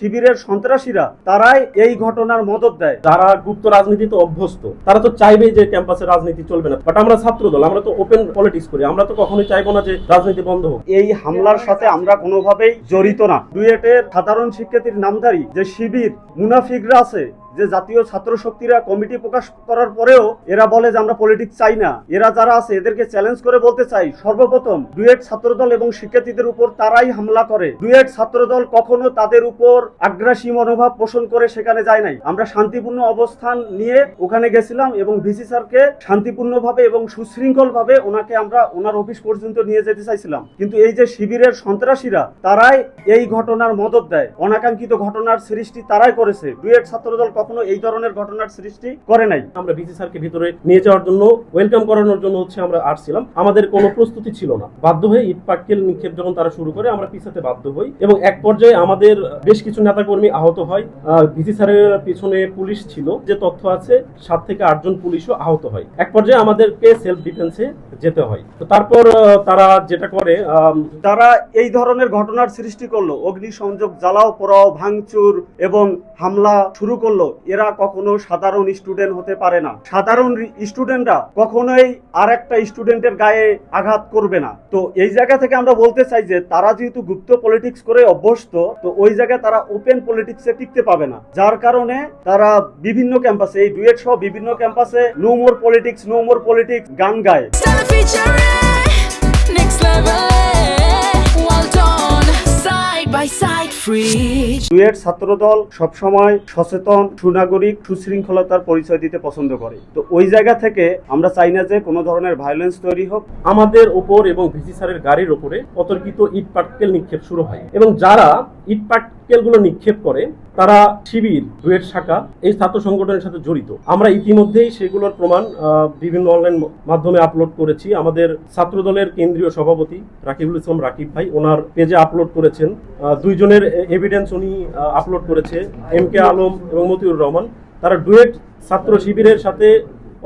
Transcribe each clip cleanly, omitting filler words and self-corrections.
শিবিরের সন্ত্রাসীরা তারাই এই ঘটনার মদত দেয়। যারা গুপ্ত রাজনীতিতে অভ্যস্ত তারা তো চাইবেই যে ক্যাম্পাসে রাজনীতি চলবে না, বাট আমরা ছাত্র দল, আমরা তো ওপেন পলিটিক্স করি, আমরা তো কখনোই চাইবো না যে রাজনীতি বন্ধ হোক। এই হামলার সাথে আমরা কোনোভাবেই জড়িত না। ডুয়েটের সাধারণ শিক্ষার্থীর নামধারী যে শিবির মুনাফিকরা আছে, যে জাতীয় ছাত্র শক্তিরা কমিটি প্রকাশ করার পরেও এরা বলে যে আমরা পলিটিক্স চাই না, এরা যারা আছে এদেরকে চ্যালেঞ্জ করে বলতে চাই, সর্বপ্রথম ডুয়েট ছাত্রদল এবং শিক্ষার্থীদের উপর তারাই হামলা করে। ডুয়েট ছাত্রদল কখনো তাদের উপর আগ্রাসী মনোভাব পোষণ করে সেখানে যায় নাই। আমরা শান্তিপূর্ণ অবস্থান নিয়ে ওখানে গেছিলাম এবং ভিসি স্যারকে শান্তিপূর্ণভাবে এবং সুশৃঙ্খলভাবে ওনাকে আমরা ওনার অফিস পর্যন্ত নিয়ে যেতে চাইছিলাম। কিন্তু এই যে শিবিরের সন্ত্রাসীরা তারাই এই ঘটনার মদত দেয়, অনাকাঙ্ক্ষিত ঘটনার সৃষ্টি তারাই করেছে। ডুয়েট ছাত্রদল কখনো এই ধরনের ঘটনার সৃষ্টি করে নাই। আমরা ভিসি স্যারকে ভিতরে নিয়ে যাওয়ার জন্য, ওয়েলকাম করানোর জন্য আমরা আসছিলাম, আমাদের কোনো প্রস্তুতি ছিল না। বাধ্য হয়ে ইট পাটকেল নিক্ষেপ যখন তারা শুরু করে আমরা পিছাতে বাধ্য হই এবং এক পর্যায়ে আমাদের বেশ কিছু নেতাকর্মী আহত হয়। ভিসি স্যারের পিছনে পুলিশ ছিল, যে তথ্য আছে 7 থেকে 8 জন পুলিশও আহত হয়। এক পর্যায়ে আমাদেরকে সেলফ ডিফেন্সে যেতে হয়। তো তারপর তারা যেটা করে, তারা এই ধরনের ঘটনার সৃষ্টি করলো, অগ্নিসংযোগ, জ্বালাও পোড়াও, ভাঙচুর এবং হামলা শুরু করলো। এরা কখনো সাধারণ স্টুডেন্ট হতে পারে না। সাধারণ স্টুডেন্টরা কখনোই আর একটা স্টুডেন্টের গায়ে আঘাত করবে না। তো এই জায়গা থেকে আমরা বলতে চাই যে তারা যেহেতু গুপ্ত পলিটিক্স করে অভ্যস্ত, তো ওই জায়গায় তারা ওপেন পলিটিক্সে টিকতে পাবে না। যার কারণে তারা বিভিন্ন ক্যাম্পাসে, এই ডুয়েট সহ বিভিন্ন ক্যাম্পাসে no more politics, no more politics গান গায়। ডুয়েট ছাত্রদল সবসময় সচেতন, সুনাগরিক, সুশৃঙ্খলতার পরিচয় দিতে পছন্দ করে। তো ওই জায়গা থেকে আমরা চাই না যে কোনো ধরনের ভায়োলেন্স তৈরি হোক। আমাদের ওপর এবং ভিসি স্যারের গাড়ির ওপরে অতর্কিত ইট পাটকেল নিক্ষেপ শুরু হয় এবং যারা ইট পাটকেল গুলো নিক্ষেপ করে তারা শিবির, ডুয়েট শাখা, এই ছাত্র সংগঠনের সাথে জড়িত। আমরা ইতিমধ্যেই সেগুলোর প্রমাণ বিভিন্ন অনলাইন মাধ্যমে আপলোড করেছি। আমাদের ছাত্র দলের কেন্দ্রীয় সভাপতি রাকিবুল ইসলাম রাকিব ভাই ওনার পেজে আপলোড করেছেন। 2 জনের এভিডেন্স উনি আপলোড করেছে, MK আলম এবং মতিউর রহমান। তারা ডুয়েট ছাত্র শিবিরের সাথে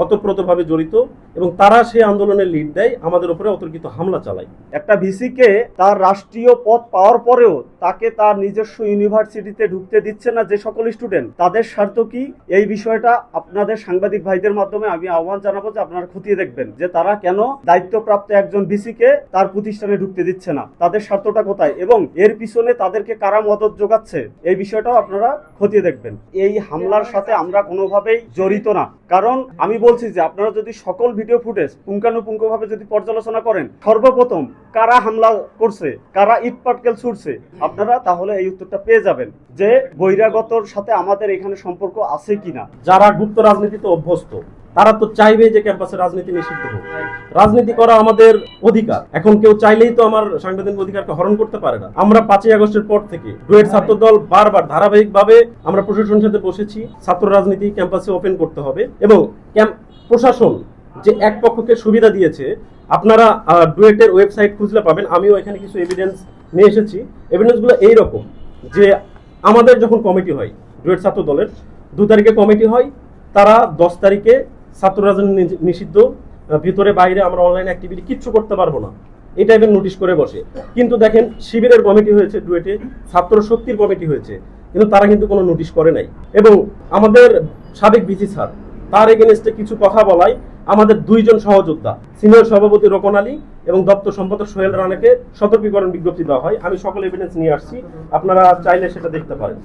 অতপ্রতভাবে জড়িত এবং তারা সেই আন্দোলনের লিড দেয়, আমাদের উপরে অতর্কিত হামলা চালায়। একটা ভিসিকে তার রাষ্ট্রীয় পদ পাওয়ার পরেও তাকে তার নিজস্ব ইউনিভার্সিটিতে ঢুকতে দিচ্ছে না যে সকল স্টুডেন্ট, তাদের স্বার্থ কি? এই বিষয়টা আপনাদের সাংবাদিক ভাইদের মাধ্যমে আমি আহ্বান জানাবো যে আপনারা খতিয়ে দেখবেন যে তারা কেন দায়িত্বপ্রাপ্ত একজন ভিসিকে তার প্রতিষ্ঠানে ঢুকতে দিচ্ছে না, তাদের স্বার্থটা কোথায় এবং এর পিছনে তাদেরকে কারা মদত যোগাচ্ছে, এই বিষয়টাও আপনারা খতিয়ে দেখবেন। এই হামলার সাথে আমরা কোনোভাবেই জড়িত না। কারণ আমি বলছি যে আপনারা যদি সকল ভিডিও ফুটেজ পুঙ্খানুপুঙ্খভাবে যদি পর্যালোচনা করেন, সর্বপ্রথম কারা হামলা করছে, কারা ইট পাটকেল ছুড়ছে, আপনারা তাহলে এই উত্তরটা পেয়ে যাবেন যে বহিরাগতর সাথে আমাদের এখানে সম্পর্ক আছে কিনা। যারা গুপ্ত রাজনীতিতে অভ্যস্ত তারা তো চাইবে যে ক্যাম্পাসে রাজনীতি নিষিদ্ধ হোক। রাজনীতি করা আমাদের অধিকার। এখন কেউ চাইলেই তো আমার সাংবিধানিক অধিকারকে হরণ করতে পারে না। আমরা 5ই আগস্টের পর থেকে ডুয়েট ছাত্রদল বারবার ধারাবাহিকভাবে আমরা প্রশাসনের সাথে বসেছি, ছাত্র রাজনীতি ক্যাম্পাসে ওপেন করতে হবে এবং প্রশাসন যে এক পক্ষকে সুবিধা দিয়েছে, আপনারা ডুয়েটের ওয়েবসাইট খুঁজলে পাবেন। আমিও এখানে কিছু এভিডেন্স নিয়ে এসেছি। এভিডেন্সগুলো এইরকম যে আমাদের যখন কমিটি হয়, ডুয়েট ছাত্র দলের 2 তারিখে কমিটি হয়, তারা 10 তারিখে ছাত্র রাজনীতি নিষিদ্ধ, ভিতরে বাইরে আমরা অনলাইন অ্যাক্টিভিটি কিচ্ছু করতে পারবো না, এই টাইপের নোটিশ করে বসে। কিন্তু দেখেন শিবিরের কমিটি হয়েছে, ডুয়েটে ছাত্র শক্তির কমিটি হয়েছে, কিন্তু তারা কিন্তু কোনো নোটিশ করে নাই। এবং আমাদের সাবেক ভিসি স্যার তার এগেনস্টে কিছু কথা বলায় আমাদের 2 জন সহযোদ্ধা, সিনিয়র সভাপতি রোকন আলী এবং দপ্তর সম্পাদক সোহেল রানাকে সতর্কীকরণ বিজ্ঞপ্তি দেওয়া হয়। আমি সকল এভিডেন্স নিয়ে আসছি, আপনারা চাইলে সেটা দেখতে পারেন।